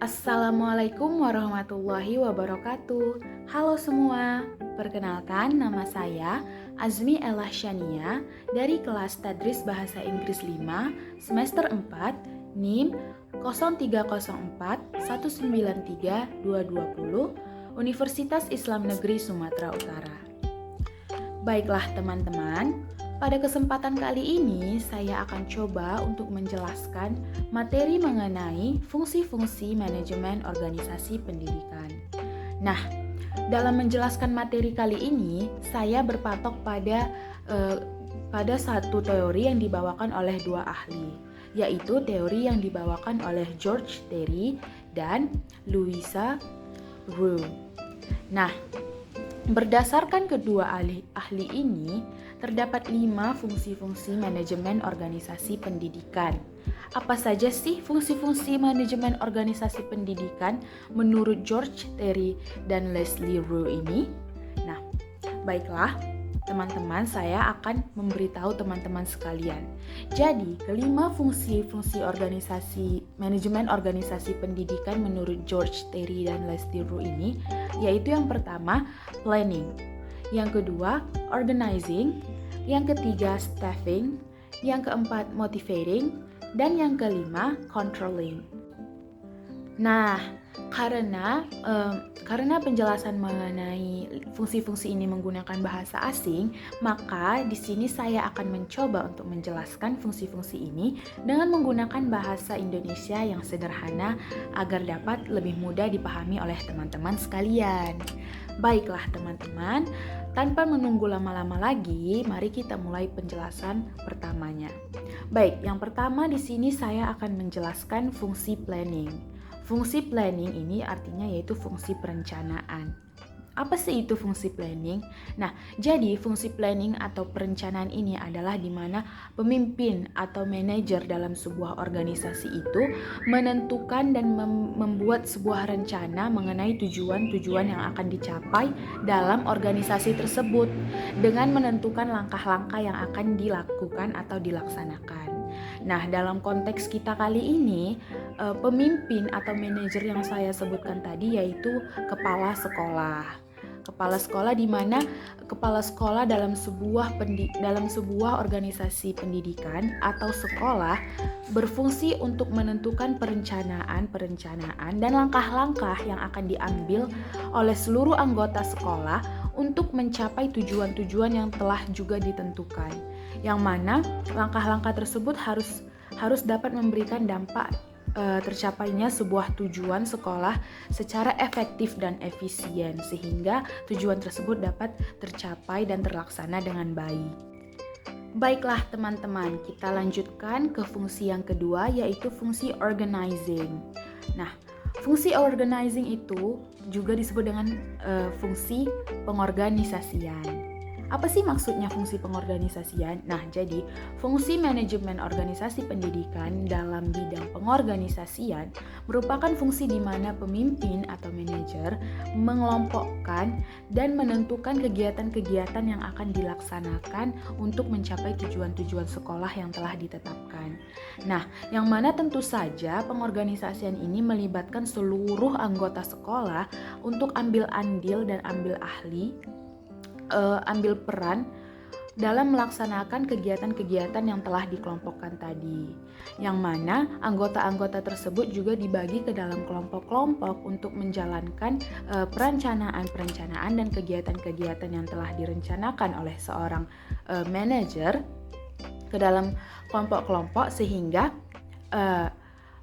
Assalamualaikum warahmatullahi wabarakatuh. Halo semua, perkenalkan nama saya Azmi Elah Shania dari kelas Tadris Bahasa Inggris 5 semester 4 NIM 0304 193 220 Universitas Islam Negeri Sumatera Utara. Baiklah teman-teman, pada kesempatan kali ini saya akan coba untuk menjelaskan materi mengenai fungsi-fungsi manajemen organisasi pendidikan. Nah, dalam menjelaskan materi kali ini, saya berpatok pada satu teori yang dibawakan oleh dua ahli, yaitu teori yang dibawakan oleh George Terry dan Louisa Roux. Nah, berdasarkan kedua ahli ini, terdapat 5 fungsi-fungsi manajemen organisasi pendidikan. Apa saja sih fungsi-fungsi manajemen organisasi pendidikan menurut George Terry dan Leslie Roux ini? Nah, baiklah, teman-teman, saya akan memberitahu teman-teman sekalian. Jadi, kelima fungsi-fungsi manajemen organisasi pendidikan menurut George Terry dan Leslie Roux ini, yaitu yang pertama, planning, yang kedua, organizing, yang ketiga, staffing, yang keempat, motivating, dan yang kelima, controlling. Nah, karena penjelasan mengenai fungsi-fungsi ini menggunakan bahasa asing, maka di sini saya akan mencoba untuk menjelaskan fungsi-fungsi ini dengan menggunakan bahasa Indonesia yang sederhana agar dapat lebih mudah dipahami oleh teman-teman sekalian. Baiklah teman-teman, tanpa menunggu lama-lama lagi, mari kita mulai penjelasan pertamanya. Baik, yang pertama di sini saya akan menjelaskan fungsi planning. Fungsi planning ini artinya yaitu fungsi perencanaan. Apa sih itu fungsi planning? Nah, jadi fungsi planning atau perencanaan ini adalah di mana pemimpin atau manajer dalam sebuah organisasi itu menentukan dan membuat sebuah rencana mengenai tujuan-tujuan yang akan dicapai dalam organisasi tersebut dengan menentukan langkah-langkah yang akan dilakukan atau dilaksanakan. Nah, dalam konteks kita kali ini, pemimpin atau manajer yang saya sebutkan tadi yaitu kepala sekolah. Kepala sekolah di mana kepala sekolah dalam sebuah organisasi pendidikan atau sekolah berfungsi untuk menentukan perencanaan dan langkah-langkah yang akan diambil oleh seluruh anggota sekolah untuk mencapai tujuan-tujuan yang telah juga ditentukan. Yang mana langkah-langkah tersebut harus dapat memberikan dampak tercapainya sebuah tujuan sekolah secara efektif dan efisien sehingga tujuan tersebut dapat tercapai dan terlaksana dengan baik. Baiklah teman-teman, kita lanjutkan ke fungsi yang kedua yaitu fungsi organizing. Nah, fungsi organizing itu juga disebut dengan fungsi pengorganisasian. Apa sih maksudnya fungsi pengorganisasian? Nah, jadi fungsi manajemen organisasi pendidikan dalam bidang pengorganisasian merupakan fungsi di mana pemimpin atau manajer mengelompokkan dan menentukan kegiatan-kegiatan yang akan dilaksanakan untuk mencapai tujuan-tujuan sekolah yang telah ditetapkan. Nah, yang mana tentu saja pengorganisasian ini melibatkan seluruh anggota sekolah untuk ambil andil dan ambil peran dalam melaksanakan kegiatan-kegiatan yang telah dikelompokkan tadi. Yang mana anggota-anggota tersebut juga dibagi ke dalam kelompok-kelompok untuk menjalankan perencanaan dan kegiatan-kegiatan yang telah direncanakan oleh seorang manajer ke dalam kelompok-kelompok sehingga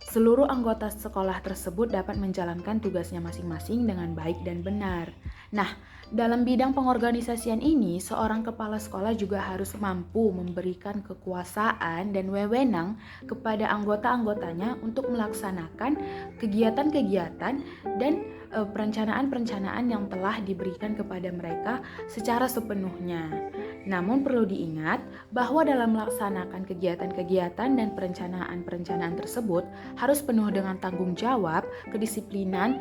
seluruh anggota sekolah tersebut dapat menjalankan tugasnya masing-masing dengan baik dan benar. Nah, dalam bidang pengorganisasian ini, seorang kepala sekolah juga harus mampu memberikan kekuasaan dan wewenang kepada anggota-anggotanya untuk melaksanakan kegiatan-kegiatan dan perencanaan-perencanaan yang telah diberikan kepada mereka secara sepenuhnya. Namun perlu diingat bahwa dalam melaksanakan kegiatan-kegiatan dan perencanaan-perencanaan tersebut harus penuh dengan tanggung jawab, kedisiplinan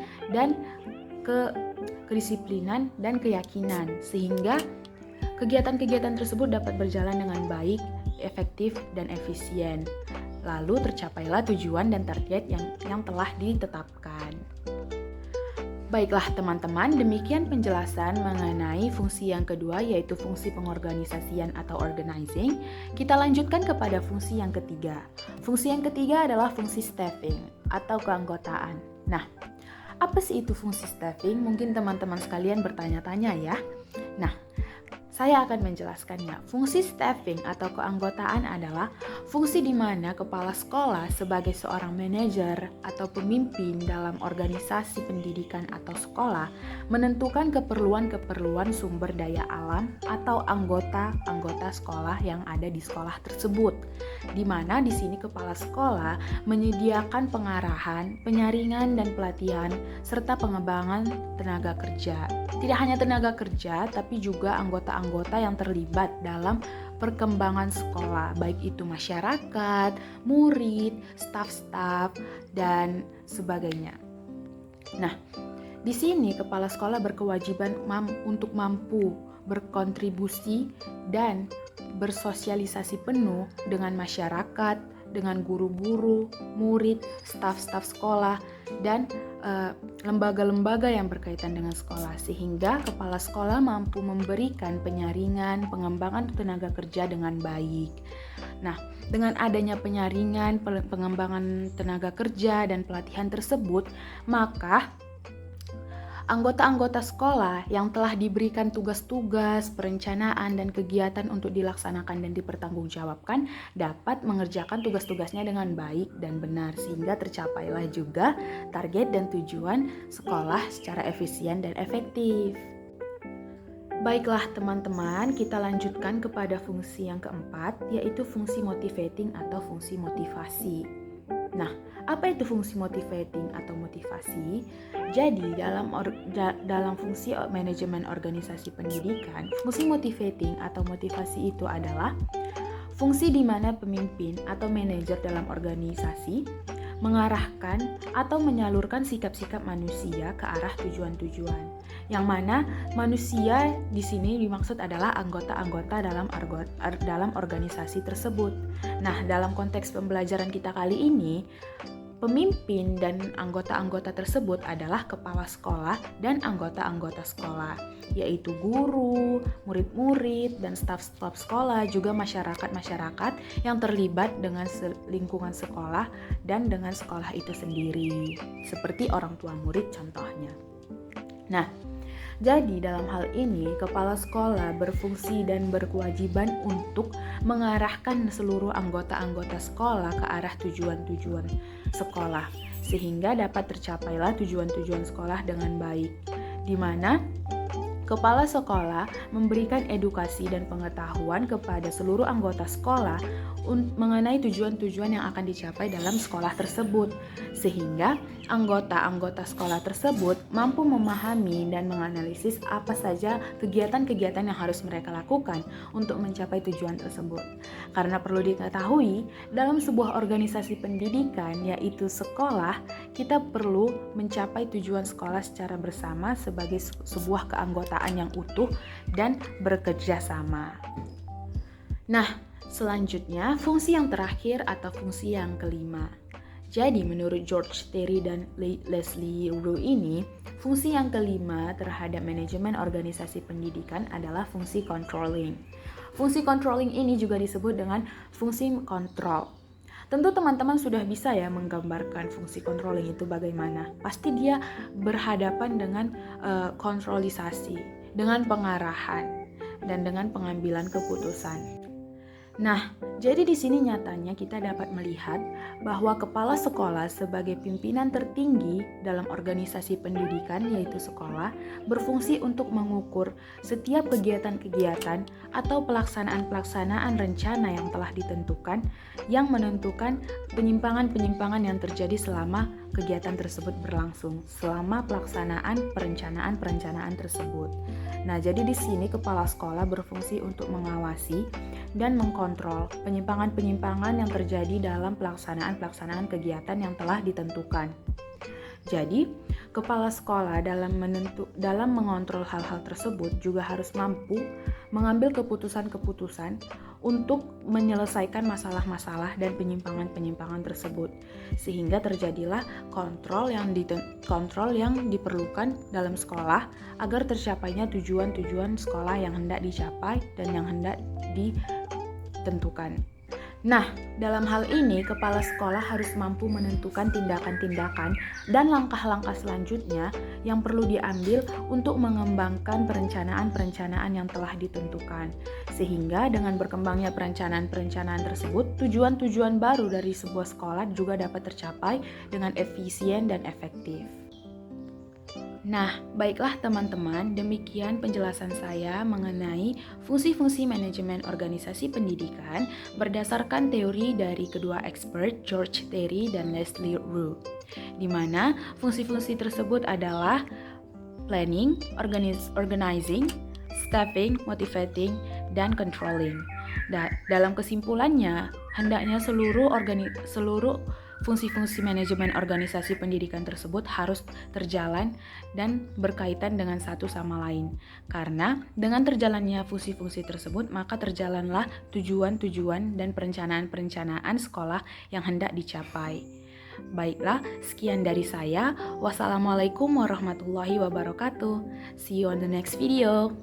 dan keyakinan sehingga kegiatan-kegiatan tersebut dapat berjalan dengan baik, efektif, dan efisien. Lalu tercapailah tujuan dan target yang telah ditetapkan. Baiklah teman-teman, demikian penjelasan mengenai fungsi yang kedua, yaitu fungsi pengorganisasian atau organizing. Kita lanjutkan kepada fungsi yang ketiga. Fungsi yang ketiga adalah fungsi staffing atau keanggotaan. Nah, apa sih itu fungsi staffing? Mungkin teman-teman sekalian bertanya-tanya ya. Nah, saya akan menjelaskannya. Fungsi staffing atau keanggotaan adalah fungsi di mana kepala sekolah sebagai seorang manajer atau pemimpin dalam organisasi pendidikan atau sekolah menentukan keperluan-keperluan sumber daya alam atau anggota-anggota sekolah yang ada di sekolah tersebut. Di mana di sini kepala sekolah menyediakan pengarahan, penyaringan dan pelatihan serta pengembangan tenaga kerja. Tidak hanya tenaga kerja, tapi juga anggota-anggota yang terlibat dalam perkembangan sekolah, baik itu masyarakat, murid, staf-staf, dan sebagainya. Nah, di sini kepala sekolah berkewajiban untuk mampu berkontribusi dan bersosialisasi penuh dengan masyarakat, dengan guru-guru, murid, staf-staf sekolah, dan lembaga-lembaga yang berkaitan dengan sekolah, sehingga kepala sekolah mampu memberikan penyaringan, pengembangan tenaga kerja dengan baik. Nah, dengan adanya penyaringan, pengembangan tenaga kerja, dan pelatihan tersebut, maka anggota-anggota sekolah yang telah diberikan tugas-tugas, perencanaan, dan kegiatan untuk dilaksanakan dan dipertanggungjawabkan dapat mengerjakan tugas-tugasnya dengan baik dan benar sehingga tercapailah juga target dan tujuan sekolah secara efisien dan efektif. Baiklah teman-teman, kita lanjutkan kepada fungsi yang keempat, yaitu fungsi motivating atau fungsi motivasi. Nah, apa itu fungsi motivating atau motivasi? Jadi, dalam fungsi manajemen organisasi pendidikan, fungsi motivating atau motivasi itu adalah fungsi di mana pemimpin atau manajer dalam organisasi mengarahkan atau menyalurkan sikap-sikap manusia ke arah tujuan-tujuan. Yang mana manusia di sini dimaksud adalah anggota-anggota dalam organisasi tersebut. Nah, dalam konteks pembelajaran kita kali ini, pemimpin dan anggota-anggota tersebut adalah kepala sekolah dan anggota-anggota sekolah, yaitu guru, murid-murid, dan staf-staf sekolah, juga masyarakat-masyarakat yang terlibat dengan lingkungan sekolah dan dengan sekolah itu sendiri, seperti orang tua murid contohnya. Nah, jadi dalam hal ini, kepala sekolah berfungsi dan berkewajiban untuk mengarahkan seluruh anggota-anggota sekolah ke arah tujuan-tujuan sekolah, sehingga dapat tercapailah tujuan-tujuan sekolah dengan baik, di mana kepala sekolah memberikan edukasi dan pengetahuan kepada seluruh anggota sekolah mengenai tujuan-tujuan yang akan dicapai dalam sekolah tersebut, sehingga anggota-anggota sekolah tersebut mampu memahami dan menganalisis apa saja kegiatan-kegiatan yang harus mereka lakukan untuk mencapai tujuan tersebut. Karena perlu diketahui, dalam sebuah organisasi pendidikan, yaitu sekolah, kita perlu mencapai tujuan sekolah secara bersama sebagai sebuah keanggotaan yang utuh dan bekerja sama. Nah, selanjutnya, fungsi yang terakhir atau fungsi yang kelima. Jadi, menurut George Terry dan Leslie Rowe ini, fungsi yang kelima terhadap manajemen organisasi pendidikan adalah fungsi controlling. Fungsi controlling ini juga disebut dengan fungsi kontrol. Tentu teman-teman sudah bisa ya menggambarkan fungsi controlling itu bagaimana. Pasti dia berhadapan dengan kontrolisasi, dengan pengarahan, dan dengan pengambilan keputusan. Nah, jadi di sini nyatanya kita dapat melihat bahwa kepala sekolah sebagai pimpinan tertinggi dalam organisasi pendidikan, yaitu sekolah, berfungsi untuk mengukur setiap kegiatan-kegiatan atau pelaksanaan-pelaksanaan rencana yang telah ditentukan, yang menentukan penyimpangan-penyimpangan yang terjadi selama kegiatan tersebut berlangsung, selama pelaksanaan perencanaan-perencanaan tersebut. Nah, jadi di sini kepala sekolah berfungsi untuk mengawasi dan mengkontrol penyimpangan-penyimpangan yang terjadi dalam pelaksanaan-pelaksanaan kegiatan yang telah ditentukan. Jadi, kepala sekolah dalam mengontrol hal-hal tersebut juga harus mampu mengambil keputusan-keputusan untuk menyelesaikan masalah-masalah dan penyimpangan-penyimpangan tersebut, sehingga terjadilah kontrol yang diperlukan dalam sekolah agar tercapainya tujuan-tujuan sekolah yang hendak dicapai dan yang hendak ditentukan. Nah, dalam hal ini, kepala sekolah harus mampu menentukan tindakan-tindakan dan langkah-langkah selanjutnya yang perlu diambil untuk mengembangkan perencanaan-perencanaan yang telah ditentukan. Sehingga dengan berkembangnya perencanaan-perencanaan tersebut, tujuan-tujuan baru dari sebuah sekolah juga dapat tercapai dengan efisien dan efektif. Nah, baiklah teman-teman, demikian penjelasan saya mengenai fungsi-fungsi manajemen organisasi pendidikan berdasarkan teori dari kedua expert George Terry dan Leslie Roux, di mana fungsi-fungsi tersebut adalah planning, organizing, staffing, motivating, dan controlling. Dalam kesimpulannya, hendaknya seluruh fungsi-fungsi manajemen organisasi pendidikan tersebut harus terjalan dan berkaitan dengan satu sama lain. Karena dengan terjalannya fungsi-fungsi tersebut, maka terjalanlah tujuan-tujuan dan perencanaan-perencanaan sekolah yang hendak dicapai. Baiklah, sekian dari saya. Wassalamualaikum warahmatullahi wabarakatuh. See you on the next video.